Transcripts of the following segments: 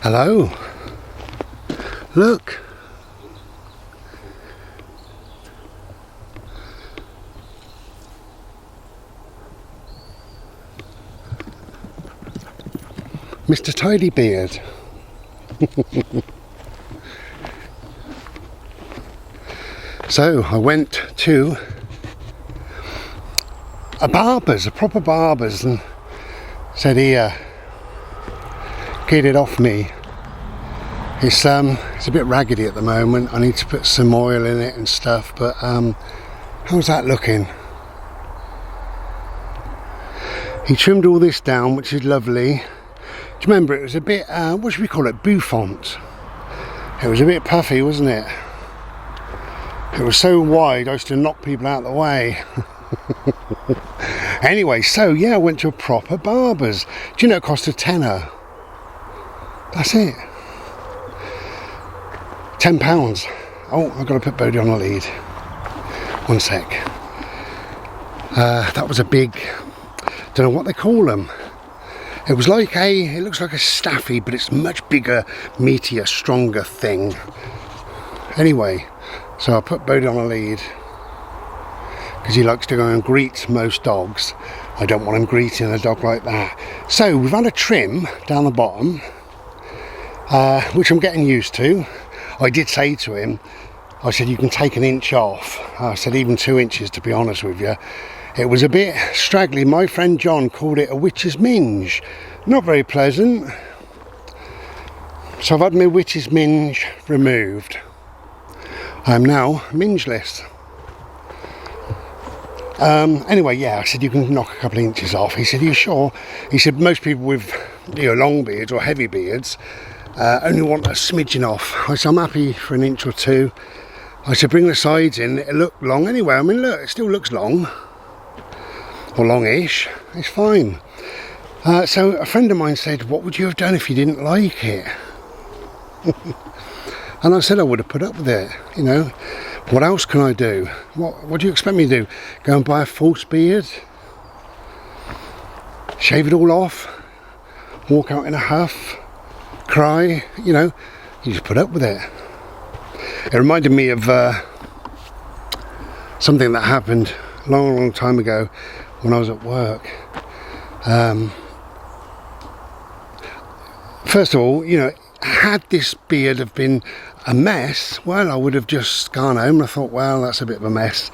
Hello. Look. Mr. Tidy Beard. So I went to a barber's, a proper barber's, and said, here, get it off me. It's a bit raggedy at the moment. I need to put some oil in it and stuff, but how's that looking? He trimmed all this down, which is lovely. Do you remember it was a bit, what should we call it, bouffant? It was a bit puffy, wasn't it? It was so wide I used to knock people out of the way. Anyway, so yeah, I went to a proper barber's. Do you know it cost a tenner? That's it. £10. Oh, I've got to put Bodie on the lead. One sec. That was a big, don't know what they call them. It was like it looks like a staffy, but it's much bigger, meatier, stronger thing. Anyway, so I put Bodie on the lead because he likes to go and greet most dogs. I don't want him greeting a dog like that. So we've had a trim down the bottom, which I'm getting used to. I did say to him, I said, you can take an inch off. I said, even 2 inches, to be honest with you. It was a bit straggly. My friend John called it a witch's minge. Not very pleasant. So I've had my witch's minge removed. I am now mingeless. Anyway, yeah, I said, you can knock a couple of inches off. He said, are you sure? He said, most people with long beards or heavy beards only want a smidgen off. I said, I'm happy for an inch or two. I said, bring the sides in. It looked long anyway. I mean, look, it still looks long. Or longish. It's fine. So a friend of mine said, what would you have done if you didn't like it? And I said I would have put up with it, you know. What else can I do? What do you expect me to do? Go and buy a false beard? Shave it all off? Walk out in a huff? Cry? You know, you just put up with it. It reminded me of something that happened a long time ago when I was at work. First of all, you know, had this beard have been a mess, well, I would have just gone home and I thought, well, that's a bit of a mess.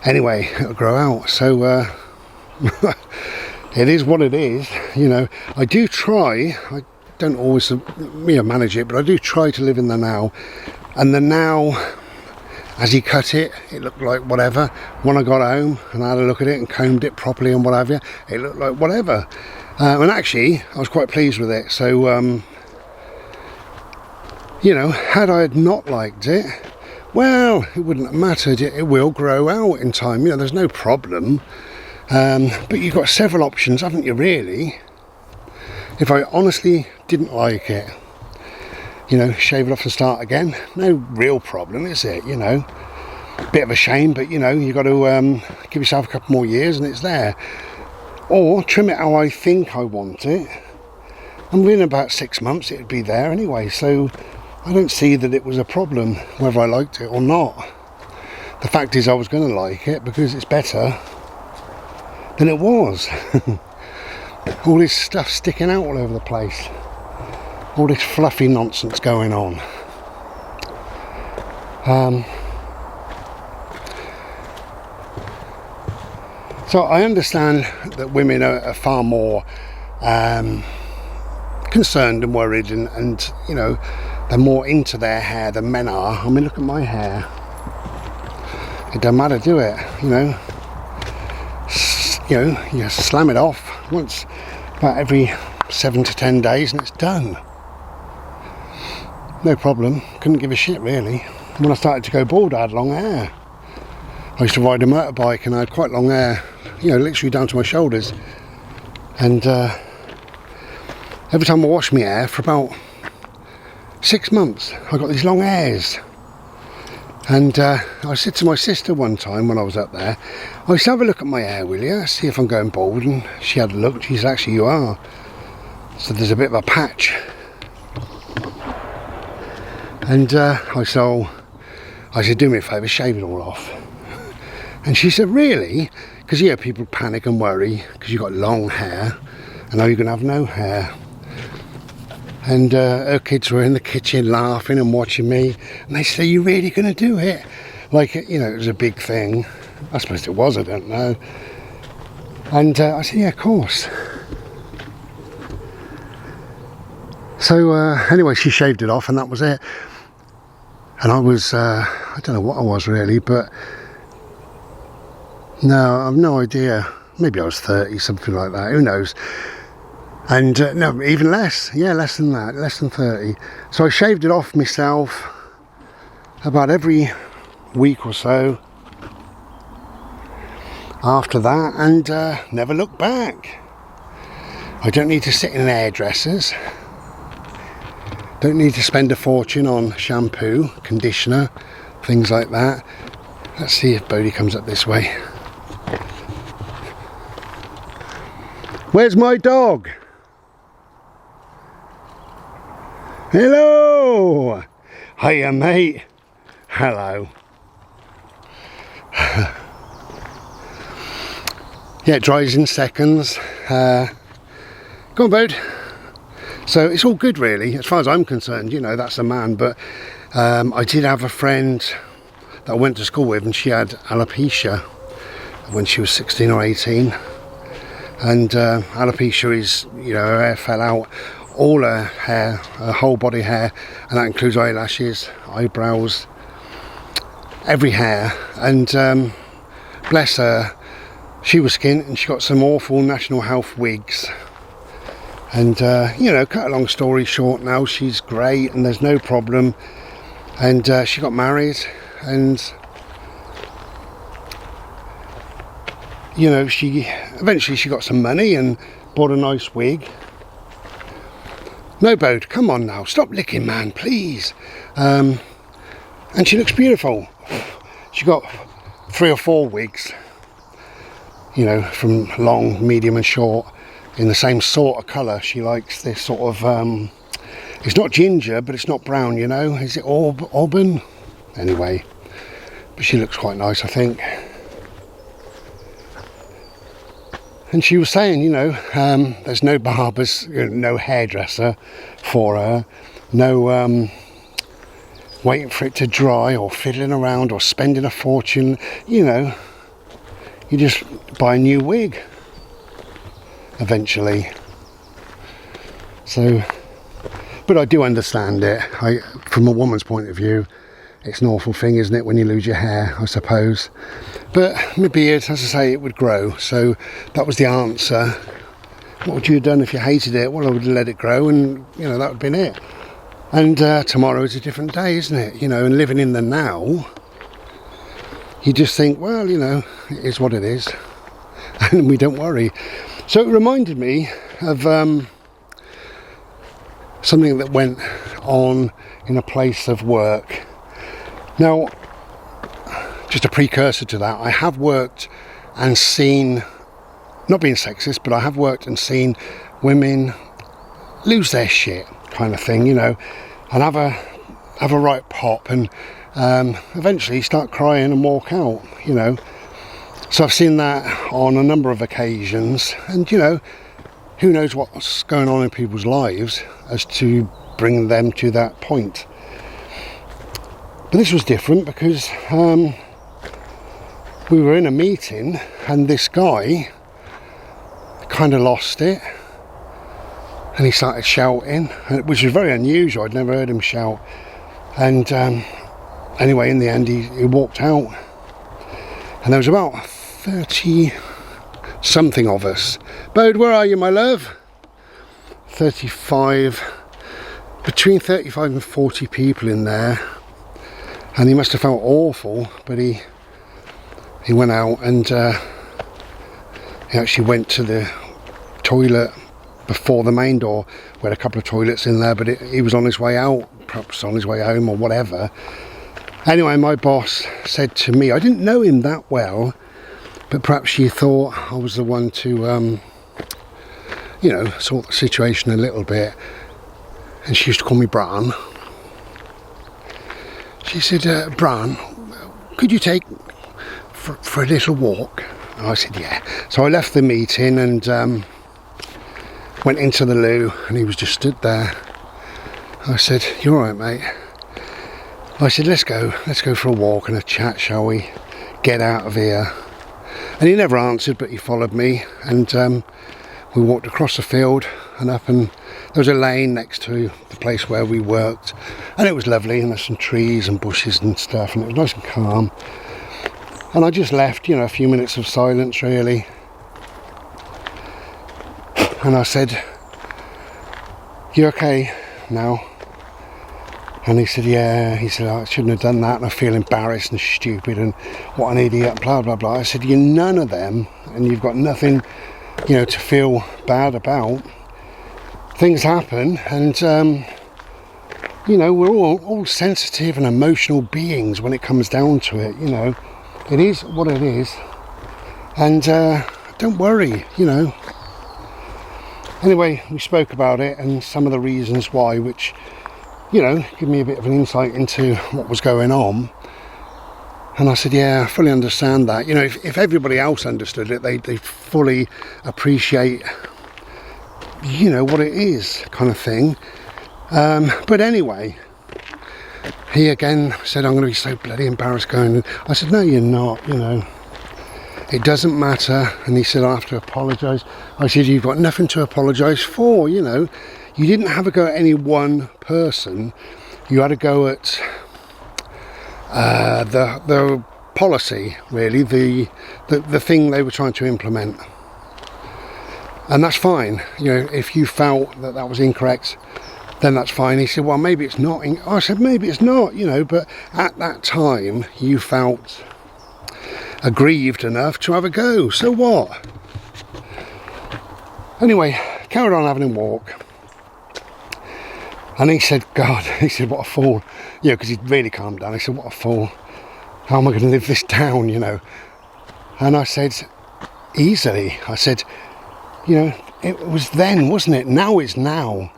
Anyway, it'll grow out. So it is what it is, you know. I do try, I don't always manage it, but I do try to live in the now. And the now, as he cut it, it looked like whatever. When I got home and I had a look at it and combed it properly and what have you, it looked like whatever. And actually, I was quite pleased with it. So, you know, had I not liked it, well, it wouldn't have mattered. It will grow out in time. You know, there's no problem. But you've got several options, haven't you, really? If I honestly didn't like it, you know, shave it off and start again. No real problem, is it? You know, bit of a shame, but you know, you've got to give yourself a couple more years and it's there. Or trim it how I think I want it. And within about 6 months it'd be there anyway. So I don't see that it was a problem whether I liked it or not. The fact is I was going to like it because it's better than it was. All this stuff sticking out all over the place. All this fluffy nonsense going on. So I understand that women are far more concerned and worried and you know, they're more into their hair than men are. I mean, look at my hair. It doesn't matter, do it? You know, you slam it off once about every 7 to 10 days and it's done. No problem. Couldn't give a shit really. When I started to go bald, I had long hair. I used to ride a motorbike and I had quite long hair, you know, literally down to my shoulders. And every time I washed my hair for about 6 months, I got these long hairs. And I said to my sister one time when I was up there, I said, have a look at my hair, will you? See if I'm going bald. And she had a look. She said, actually, you are. So there's a bit of a patch And I said, oh, do me a favour, shave it all off. And she said, really? Because yeah, people panic and worry because you've got long hair, and now you're going to have no hair. And her kids were in the kitchen laughing and watching me, and they said, are you really going to do it? Like, you know, it was a big thing. I suppose it was, I don't know. And I said, yeah, of course. So anyway, she shaved it off, and that was it. And I was, I don't know what I was really, but no, I've no idea. Maybe I was 30, something like that, who knows. And no, even less, yeah, less than that, less than 30. So I shaved it off myself about every week or so after that, and never looked back. I don't need to sit in hairdressers. Don't need to spend a fortune on shampoo, conditioner, things like that. Let's see if Bodhi comes up this way. Where's my dog? Hello! Hiya, mate. Hello. Yeah, it dries in seconds. Go on, Bode. So it's all good really, as far as I'm concerned, you know, that's a man. But I did have a friend that I went to school with, and she had alopecia when she was 16 or 18. And alopecia is, you know, her hair fell out, all her hair, her whole body hair, and that includes eyelashes, eyebrows, every hair. And bless her, she was skint, and she got some awful National Health wigs. And you know, cut a long story short, now she's great and there's no problem. And she got married, and you know, eventually she got some money and bought a nice wig. No, Bode, come on now, stop licking, man, please. And she looks beautiful. She got 3 or 4 wigs, you know, from long, medium and short, in the same sort of colour. She likes this sort of, it's not ginger, but it's not brown, you know. Is it auburn? Anyway, but she looks quite nice, I think. And she was saying, you know, there's no barbers, you know, no hairdresser for her, no waiting for it to dry or fiddling around or spending a fortune, you know. You just buy a new wig eventually. So, but I do understand it. From a woman's point of view, it's an awful thing, isn't it, when you lose your hair, I suppose. But my beard, as I say, it would grow. So that was the answer. What would you have done if you hated it? Well, I would have let it grow, and you know, that would have been it. And tomorrow is a different day, isn't it? You know, and living in the now, you just think, well, you know, it is what it is, and we don't worry. So it reminded me of something that went on in a place of work. Now, just a precursor to that, I have worked and seen, not being sexist, but I have worked and seen women lose their shit, kind of thing, you know, and have a right pop, and eventually start crying and walk out, you know. So I've seen that on a number of occasions, and you know, who knows what's going on in people's lives as to bring them to that point. But this was different because we were in a meeting, and this guy kind of lost it, and he started shouting, which was very unusual. I'd never heard him shout. And anyway, in the end, he walked out, and there was about 30 something of us. Bode, where are you, my love? 35, between 35 and 40 people in there, and he must have felt awful, but he went out, and he actually went to the toilet before the main door. We had a couple of toilets in there, but he was on his way out, perhaps on his way home or whatever. Anyway, my boss said to me, I didn't know him that well, but perhaps she thought I was the one to, you know, sort the situation a little bit. And she used to call me Bran. she said, Bran, could you take for a little walk? And I said, yeah. So I left the meeting and went into the loo, and he was just stood there. I said, you all right, mate? I said, let's go for a walk and a chat, shall we? Get out of here. And he never answered, but he followed me, and we walked across the field and up, and there was a lane next to the place where we worked, and it was lovely, and there's some trees and bushes and stuff, and it was nice and calm. And I just left, you know, a few minutes of silence really. And I said, you okay now? And he said, yeah. He said, I shouldn't have done that, and I feel embarrassed and stupid and what an idiot, blah, blah, blah. I said, you're none of them, and you've got nothing, you know, to feel bad about. Things happen, and, you know, we're all sensitive and emotional beings when it comes down to it, you know. It is what it is, and don't worry, you know. Anyway, we spoke about it and some of the reasons why, which, you know, give me a bit of an insight into what was going on. And I said, yeah, I fully understand that. You know, if everybody else understood it, they fully appreciate, you know, what it is, kind of thing. But anyway, he again said, I'm going to be so bloody embarrassed going. I said, no, you're not, you know. It doesn't matter. And he said, I have to apologise. I said, you've got nothing to apologise for, you know. You didn't have a go at any one person. You had a go at the policy, really, the thing they were trying to implement. And that's fine. You know, if you felt that was incorrect, then that's fine. He said, well, maybe it's not. I said, maybe it's not, you know, but at that time you felt aggrieved enough to have a go. So what? Anyway, carried on having a walk. And he said, God, he said, what a fool. You know, because he'd really calmed down. He said, what a fool. How am I going to live this down, you know? And I said, easily. I said, you know, it was then, wasn't it? Now is now.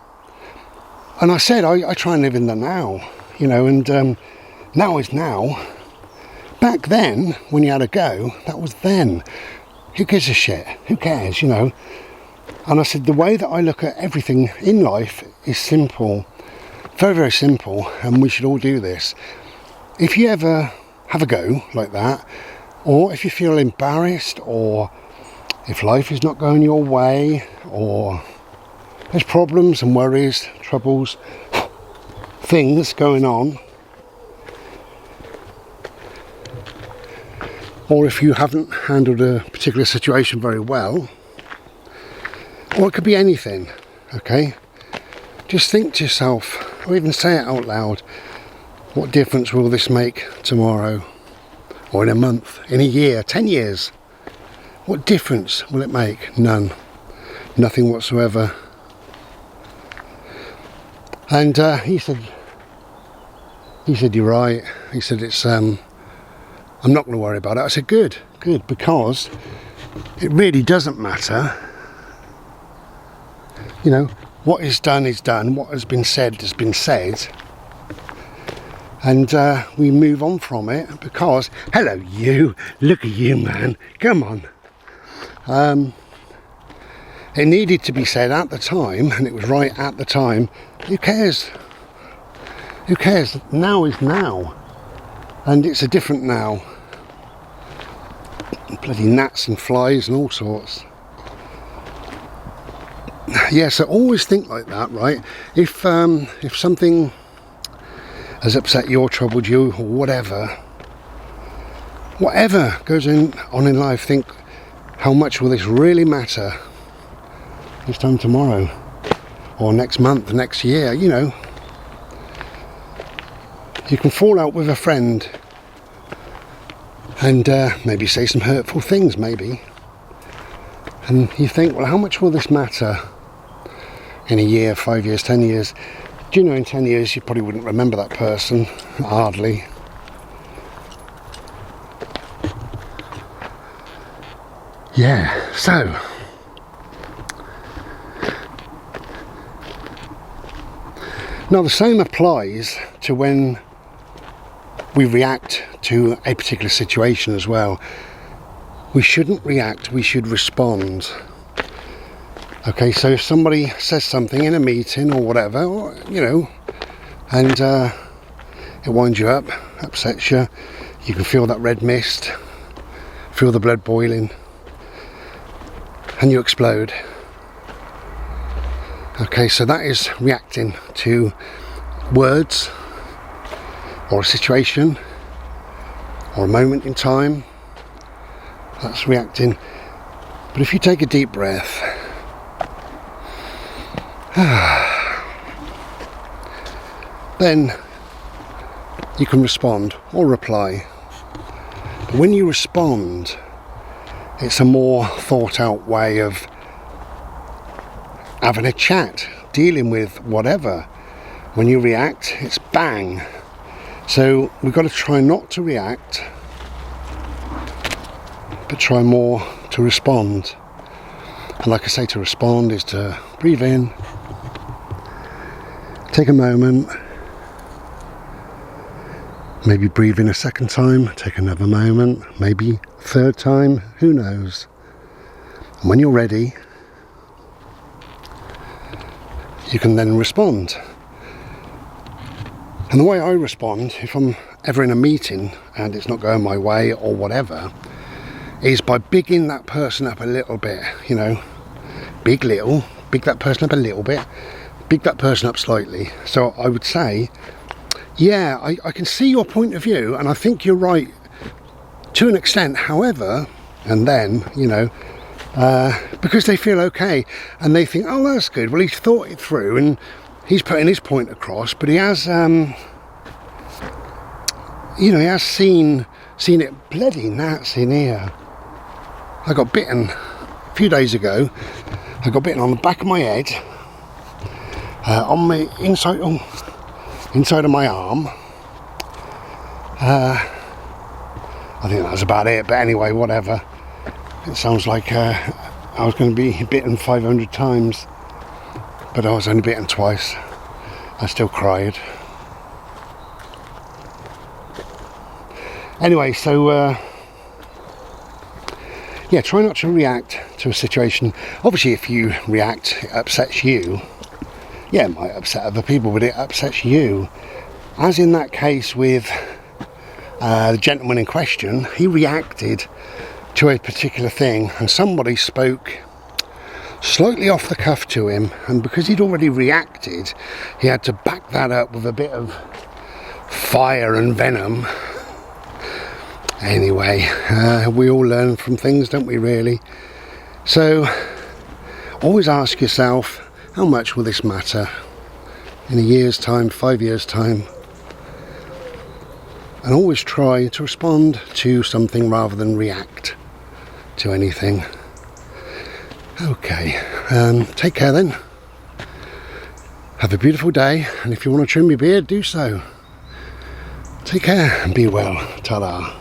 And I said, I try and live in the now, you know, and now is now. Back then, when you had a go, that was then. Who gives a shit? Who cares, you know? And I said, the way that I look at everything in life is simple. Very, very simple, and we should all do this. If you ever have a go like that, or if you feel embarrassed, or if life is not going your way, or there's problems and worries, troubles, things going on, or if you haven't handled a particular situation very well, or it could be anything, okay? Just think to yourself, or even say it out loud, what difference will this make tomorrow, or in a month, in a year, 10 years? What difference will it make? None. Nothing whatsoever. And he said, you're right. He said, it's, I'm not going to worry about it. I said, good, because it really doesn't matter. You know, what is done is done. What has been said has been said. And we move on from it because, hello you, look at you, man, come on. It needed to be said at the time, and it was right at the time. Who cares? Who cares? Now is now. And it's a different now. Bloody gnats and flies and all sorts. Yeah, so always think like that, right? If something has upset you or troubled you or whatever goes on in life, think, how much will this really matter this time tomorrow or next month, next year, you know? You can fall out with a friend and maybe say some hurtful things, maybe. And you think, well, how much will this matter in a year, 5 years, 10 years? Do you know, in 10 years you probably wouldn't remember that person, hardly. Yeah, so now the same applies to when we react to a particular situation as well. We shouldn't react, we should respond. Okay, so if somebody says something in a meeting or whatever, or, you know, and it winds you up, upsets you, you can feel that red mist, feel the blood boiling, and you explode. Okay, so that is reacting to words or a situation or a moment in time. That's reacting. But if you take a deep breath, then you can respond or reply. But when you respond, it's a more thought out way of having a chat, dealing with whatever. When you react, it's bang. So we've got to try not to react, but try more to respond. And like I say, to respond is to breathe in, take a moment, maybe breathe in a second time, take another moment, maybe third time, who knows. And when you're ready, you can then respond. And the way I respond, if I'm ever in a meeting and it's not going my way or whatever, is by bigging that person up a little bit, you know, big that person up a little bit, big that person up slightly. So I would say, yeah, I can see your point of view and I think you're right to an extent, however, and then, you know, because they feel okay and they think, oh, that's good, well, he's thought it through and he's putting his point across, but he has, you know, he has seen it. Bloody gnats in here. I got bitten a few days ago. I got bitten on the back of my head, on my inside of my arm. I think that was about it, but anyway, whatever. It sounds like I was going to be bitten 500 times, but I was only bitten twice. I still cried. Anyway, so yeah, try not to react to a situation. Obviously, if you react, it upsets you. Yeah, it might upset other people, but it upsets you. As in that case with the gentleman in question, he reacted to a particular thing and somebody spoke slightly off the cuff to him, and because he'd already reacted, he had to back that up with a bit of fire and venom. Anyway, we all learn from things, don't we, really? So always ask yourself, how much will this matter in a year's time, 5 years' time? And always try to respond to something rather than react to anything. Okay, take care then. Have a beautiful day, and if you want to trim your beard, do so. Take care and be well. Ta-da.